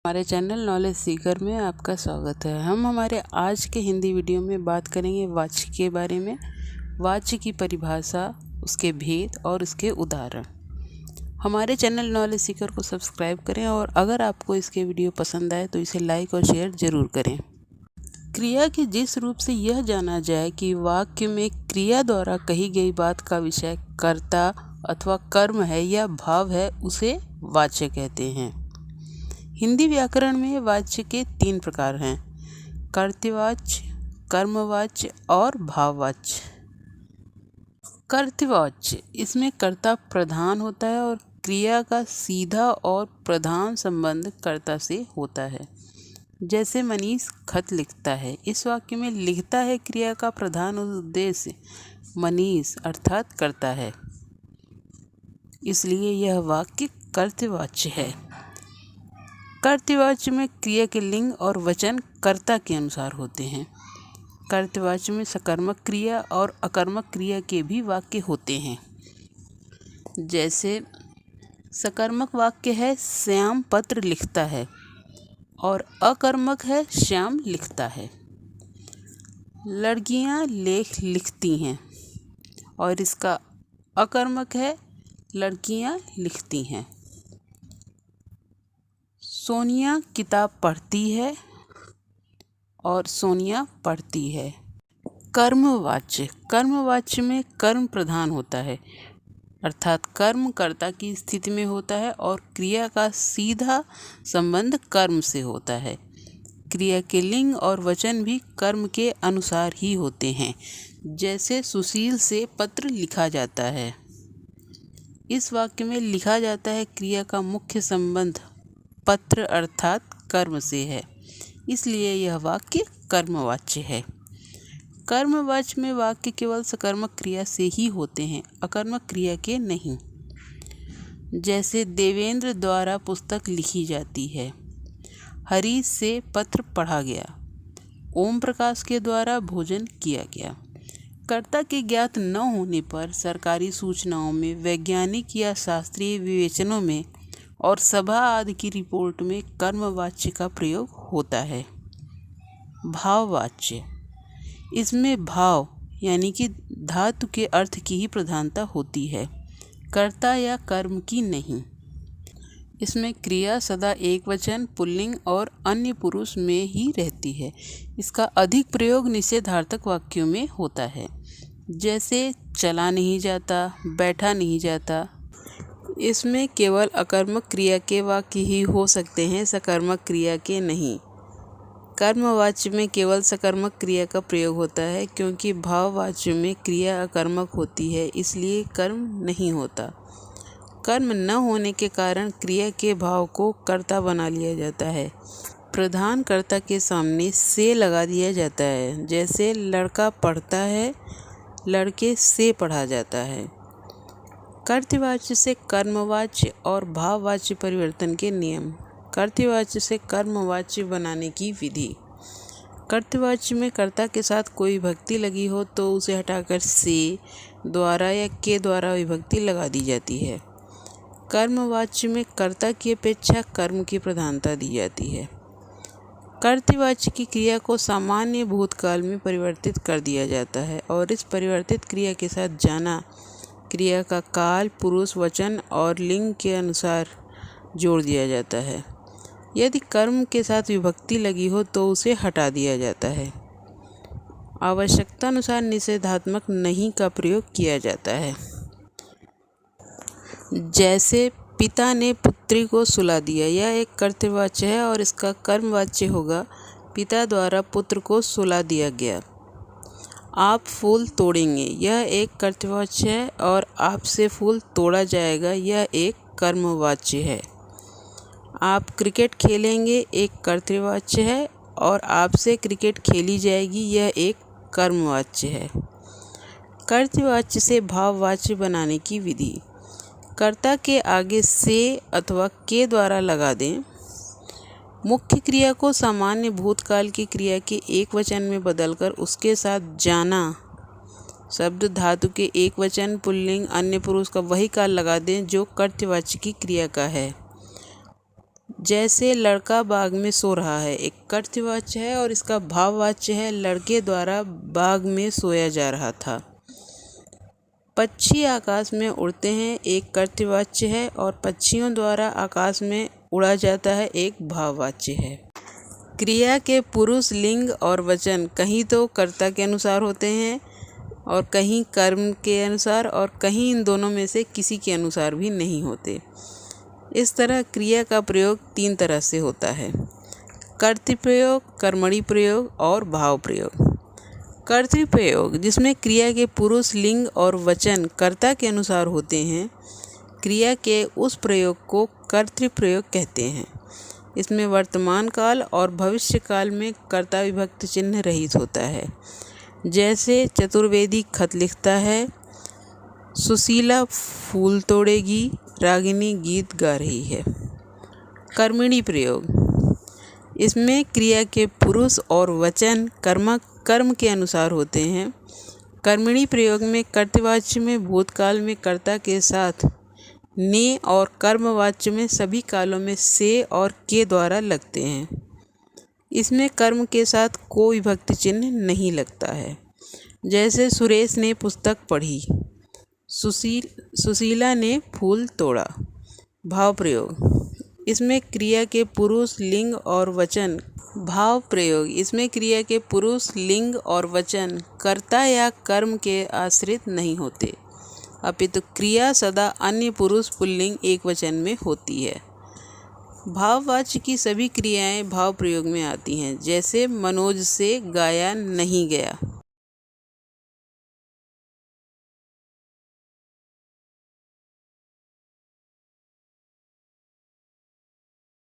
हमारे channel knowledge Sikar में आपका स्वागत है। हम हमारे आज के हिंदी वीडियो में बात करेंगे वाच्य के बारे में। वाच्य की परिभाषा, उसके भेद और उसके उदाहरण। हमारे चैनल नॉलेज सीकर को सब्सक्राइब करें और अगर आपको इसके वीडियो पसंद आए तो इसे लाइक और शेयर ज़रूर करें। क्रिया के जिस रूप से यह जाना जाए कि वाक्य में क्रिया द्वारा कही गई बात का विषय कर्ता अथवा कर्म है या भाव है, उसे वाच्य कहते हैं। हिंदी व्याकरण में वाच्य के 3 प्रकार हैं: कर्तृवाच्य, कर्मवाच्य और भाववाच्य। कर्तृवाच्य, इसमें कर्ता प्रधान होता है और क्रिया का सीधा और प्रधान संबंध कर्ता से होता है। जैसे मनीष खत लिखता है, इस वाक्य में लिखता है क्रिया का प्रधान उद्देश्य मनीष अर्थात कर्ता है, इसलिए यह वाक्य कर्तृवाच्य है। कर्तृवाच्य में क्रिया के लिंग और वचन कर्ता के अनुसार होते हैं। कर्तृवाच्य में सकर्मक क्रिया और अकर्मक क्रिया के भी वाक्य होते हैं। जैसे सकर्मक वाक्य है श्याम पत्र लिखता है और अकर्मक है श्याम लिखता है। लड़कियां लेख लिखती हैं और इसका अकर्मक है लड़कियां लिखती हैं। सोनिया किताब पढ़ती है और सोनिया पढ़ती है। कर्मवाच्य, कर्मवाच्य में कर्म प्रधान होता है, अर्थात कर्म कर्ता की स्थिति में होता है और क्रिया का सीधा संबंध कर्म से होता है। क्रिया के लिंग और वचन भी कर्म के अनुसार ही होते हैं। जैसे सुशील से पत्र लिखा जाता है, इस वाक्य में लिखा जाता है क्रिया का मुख्य संबंध पत्र अर्थात कर्म से है, इसलिए यह वाक्य कर्मवाच्य है। कर्मवाच्य में वाक्य केवल सकर्मक क्रिया से ही होते हैं, अकर्मक क्रिया के नहीं। जैसे देवेंद्र द्वारा पुस्तक लिखी जाती है, हरीश से पत्र पढ़ा गया, ओम प्रकाश के द्वारा भोजन किया गया। कर्ता के ज्ञात न होने पर सरकारी सूचनाओं में, वैज्ञानिक या शास्त्रीय विवेचनों में और सभा आदि की रिपोर्ट में कर्मवाच्य का प्रयोग होता है। भाववाच्य, इसमें भाव यानी कि धातु के अर्थ की ही प्रधानता होती है, कर्ता या कर्म की नहीं। इसमें क्रिया सदा एक वचन, पुल्लिंग और अन्य पुरुष में ही रहती है। इसका अधिक प्रयोग निषेधार्थक वाक्यों में होता है, जैसे चला नहीं जाता, बैठा नहीं जाता। इसमें केवल अकर्मक क्रिया के वाक्य ही हो सकते हैं, सकर्मक क्रिया के नहीं। कर्मवाच्य में केवल सकर्मक क्रिया का प्रयोग होता है, क्योंकि भाववाच्य में क्रिया अकर्मक होती है, इसलिए कर्म नहीं होता। कर्म न होने के कारण क्रिया के भाव को कर्ता बना लिया जाता है। प्रधान कर्ता के सामने से लगा दिया जाता है। जैसे लड़का पढ़ता है, लड़के से पढ़ा जाता है। कर्तृवाच्य से कर्मवाच्य और भाववाच्य परिवर्तन के नियम। कर्तृवाच्य से कर्मवाच्य बनाने की विधि। कर्तृवाच्य में कर्ता के साथ कोई विभक्ति लगी हो तो उसे हटाकर से द्वारा या के द्वारा विभक्ति लगा दी जाती है। कर्मवाच्य में कर्ता की अपेक्षा कर्म की प्रधानता दी जाती है। कर्तृवाच्य की क्रिया को सामान्य भूतकाल में परिवर्तित कर दिया जाता है और इस परिवर्तित क्रिया के साथ जाना क्रिया का काल, पुरुष, वचन और लिंग के अनुसार जोड़ दिया जाता है। यदि कर्म के साथ विभक्ति लगी हो तो उसे हटा दिया जाता है। आवश्यकता अनुसार निषेधात्मक नहीं का प्रयोग किया जाता है। जैसे पिता ने पुत्री को सुला दिया, यह एक कर्तृवाच्य है और इसका कर्मवाच्य होगा पिता द्वारा पुत्र को सुला दिया गया। आप फूल तोड़ेंगे, यह एक कर्तृवाच्य है और आपसे फूल तोड़ा जाएगा, यह एक कर्मवाच्य है। आप क्रिकेट खेलेंगे, एक कर्तृवाच्य है और आपसे क्रिकेट खेली जाएगी, यह एक कर्मवाच्य है। कर्तृवाच्य से भाववाच्य बनाने की विधि। कर्ता के आगे से अथवा के द्वारा लगा दें। मुख्य क्रिया को सामान्य भूतकाल की क्रिया के एक वचन में बदलकर उसके साथ जाना शब्द धातु के एक वचन, पुल्लिंग, अन्य पुरुष का वही काल लगा दें जो कर्तृवाच्य की क्रिया का है। जैसे लड़का बाग में सो रहा है, एक कर्तृवाच्य है और इसका भाववाच्य है लड़के द्वारा बाग में सोया जा रहा था। पक्षी आकाश में उड़ते हैं, एक कर्तृवाच्य है और पक्षियों द्वारा आकाश में उड़ा जाता है, एक भाववाच्य है। क्रिया के पुरुष लिंग और वचन कहीं तो कर्ता के अनुसार होते हैं और कहीं कर्म के अनुसार और कहीं इन दोनों में से किसी के अनुसार भी नहीं होते। इस तरह क्रिया का प्रयोग 3 तरह से होता है: कर्तृप्रयोग, कर्मणि प्रयोग और भाव प्रयोग। कर्तृप्रयोग, जिसमें क्रिया के पुरुष लिंग और वचन कर्ता के अनुसार होते हैं, क्रिया के उस प्रयोग को कर्तृप्रयोग कहते हैं। इसमें वर्तमान काल और भविष्य काल में कर्ता विभक्ति चिन्ह रहित होता है। जैसे चतुर्वेदी खत लिखता है, सुशीला फूल तोड़ेगी, रागिनी गीत गा रही है। कर्मणि प्रयोग, इसमें क्रिया के पुरुष और वचन कर्म के अनुसार होते हैं। कर्मणि प्रयोग में कर्तृवाच्य में भूतकाल में कर्ता के साथ ने और कर्मवाच्य में सभी कालों में से और के द्वारा लगते हैं। इसमें कर्म के साथ कोई विभक्ति चिन्ह नहीं लगता है। जैसे सुरेश ने पुस्तक पढ़ी, सुशीला ने फूल तोड़ा। भाव प्रयोग, इसमें क्रिया के पुरुष लिंग और वचन भाव प्रयोग, इसमें क्रिया के पुरुष लिंग और वचन कर्ता या कर्म के आश्रित नहीं होते, अपितु क्रिया सदा अन्य पुरुष पुल्लिंग एक वचन में होती है। भाववाच्य की सभी क्रियाएं भाव प्रयोग में आती हैं। जैसे मनोज से गाया नहीं गया।